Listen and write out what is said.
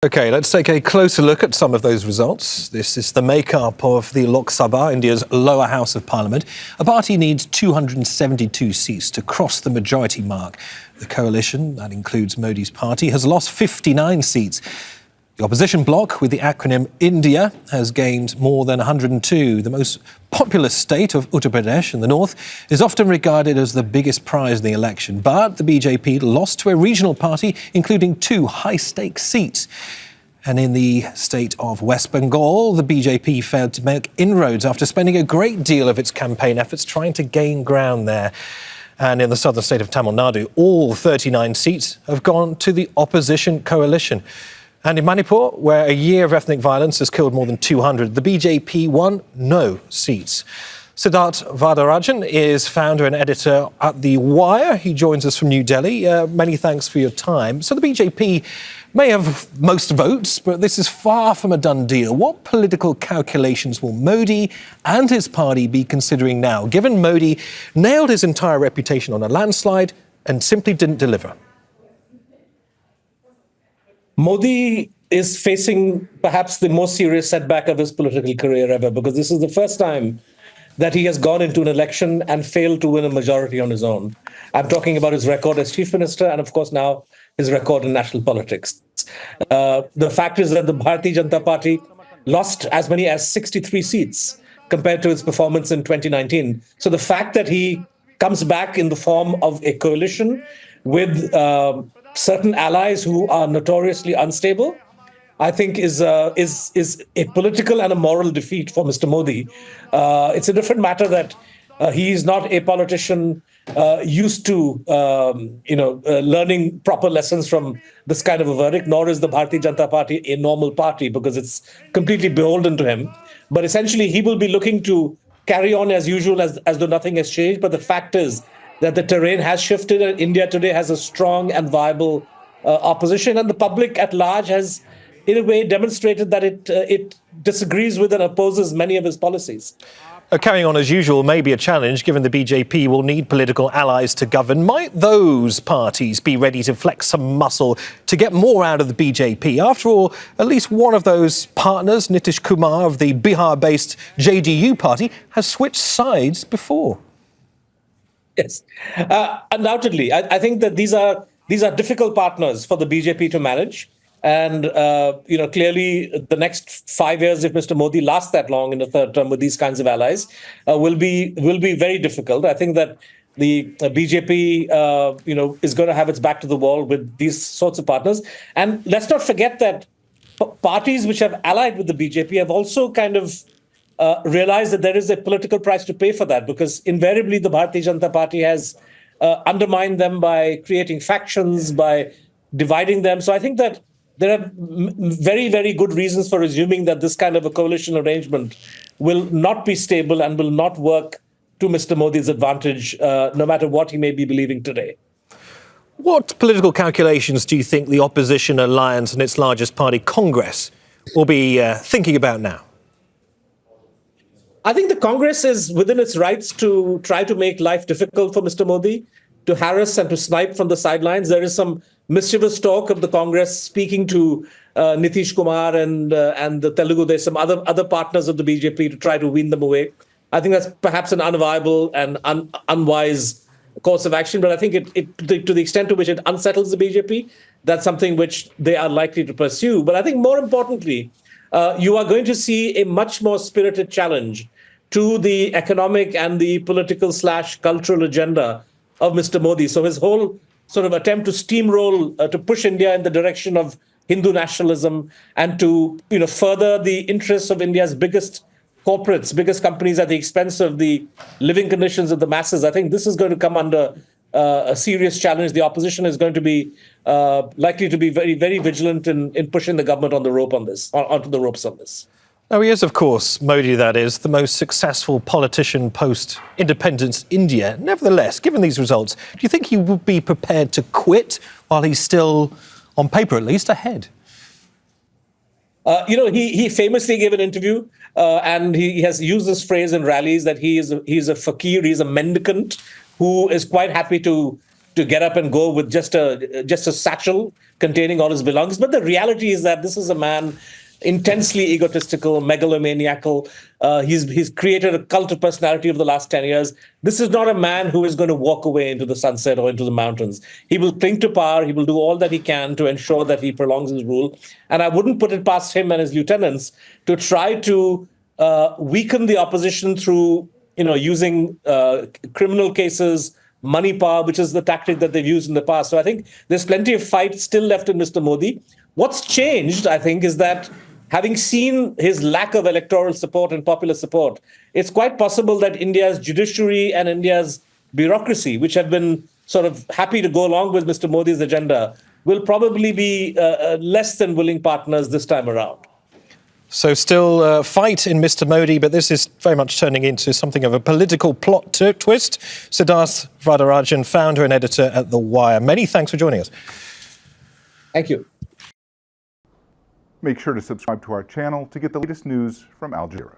Okay, let's take a closer look at some of those results. This is the makeup of the Lok Sabha, India's lower house of parliament. A party needs 272 seats to cross the majority mark. The coalition, that includes Modi's party, has lost 59 seats. The opposition bloc, with the acronym India, has gained more than 102. The most populous state of Uttar Pradesh in the north is often regarded as the biggest prize in the election. But the BJP lost to a regional party, including 2 high-stakes seats. And in the state of West Bengal, the BJP failed to make inroads after spending a great deal of its campaign efforts trying to gain ground there. And in the southern state of Tamil Nadu, all 39 seats have gone to the opposition coalition. And in Manipur, where a year of ethnic violence has killed more than 200, the BJP won no seats. Siddharth Vardarajan is founder and editor at The Wire. He joins us from New Delhi. Many thanks for your time. So the BJP may have most votes, but this is far from a done deal. What political calculations will Modi and his party be considering now, given Modi nailed his entire reputation on a landslide and simply didn't deliver? Modi is facing perhaps the most serious setback of his political career ever, because this is the first time that he has gone into an election and failed to win a majority on his own. I'm talking about his record as chief minister and, of course, now his record in national politics. The fact is that the Bharatiya Janata Party lost as many as 63 seats compared to its performance in 2019. So the fact that he comes back in the form of a coalition with certain allies who are notoriously unstable, I think is a political and a moral defeat for Mr. Modi. It's a different matter that he is not a politician used to, learning proper lessons from this kind of a verdict, nor is the Bharatiya Janata Party a normal party because it's completely beholden to him. But essentially, he will be looking to carry on as usual, as though nothing has changed. But the fact is that the terrain has shifted and India today has a strong and viable opposition. And the public at large has, in a way, demonstrated that it disagrees with and opposes many of his policies. Carrying on as usual may be a challenge, given the BJP will need political allies to govern. Might those parties be ready to flex some muscle to get more out of the BJP? After all, at least one of those partners, Nitish Kumar of the Bihar-based JDU party, has switched sides before. Yes, undoubtedly. I think that these are difficult partners for the BJP to manage. And, clearly the next 5 years, if Mr. Modi lasts that long in the third term with these kinds of allies, will be very difficult. I think that the BJP, is going to have its back to the wall with these sorts of partners. And let's not forget that parties which have allied with the BJP have also kind of realize that there is a political price to pay for that, because invariably the Bharatiya Janata Party has undermined them by creating factions, by dividing them. So I think that there are very, very good reasons for assuming that this kind of a coalition arrangement will not be stable and will not work to Mr. Modi's advantage, no matter what he may be believing today. What political calculations do you think the opposition alliance and its largest party, Congress, will be thinking about now? I think the Congress is within its rights to try to make life difficult for Mr. Modi, to harass and to snipe from the sidelines. There is some mischievous talk of the Congress speaking to Nitish Kumar and the Telugu. There's some other partners of the BJP to try to wean them away. I think that's perhaps an unviable and unwise course of action. But I think to the extent to which it unsettles the BJP, that's something which they are likely to pursue. But I think more importantly, you are going to see a much more spirited challenge to the economic and the political/cultural agenda of Mr. Modi. So his whole sort of attempt to steamroll, to push India in the direction of Hindu nationalism and to further the interests of India's biggest corporates, biggest companies at the expense of the living conditions of the masses. I think this is going to come under a serious challenge. The opposition is going to be likely to be very, very vigilant in pushing the government on the rope on this, onto the ropes on this. Now, he is, of course, Modi, that is, the most successful politician post-independence India. Nevertheless, given these results, do you think he would be prepared to quit while he's still, on paper at least, ahead? He famously gave an interview and he has used this phrase in rallies that he's a fakir, he's a mendicant who is quite happy to to get up and go with just a satchel containing all his belongings. But the reality is that this is a man intensely egotistical, megalomaniacal. He's created a cult of personality over the last 10 years. This is not a man who is going to walk away into the sunset or into the mountains. He will cling to power. He will do all that he can to ensure that he prolongs his rule. And I wouldn't put it past him and his lieutenants to try to weaken the opposition through, using criminal cases, money power, which is the tactic that they've used in the past. So I think there's plenty of fight still left in Mr. Modi. What's changed, I think, is that having seen his lack of electoral support and popular support, it's quite possible that India's judiciary and India's bureaucracy, which have been sort of happy to go along with Mr. Modi's agenda, will probably be less than willing partners this time around. So still fight in Mr. Modi, but this is very much turning into something of a political plot twist. Siddharth Vardarajan, founder and editor at The Wire. Many thanks for joining us. Thank you. Make sure to subscribe to our channel to get the latest news from Al Jazeera.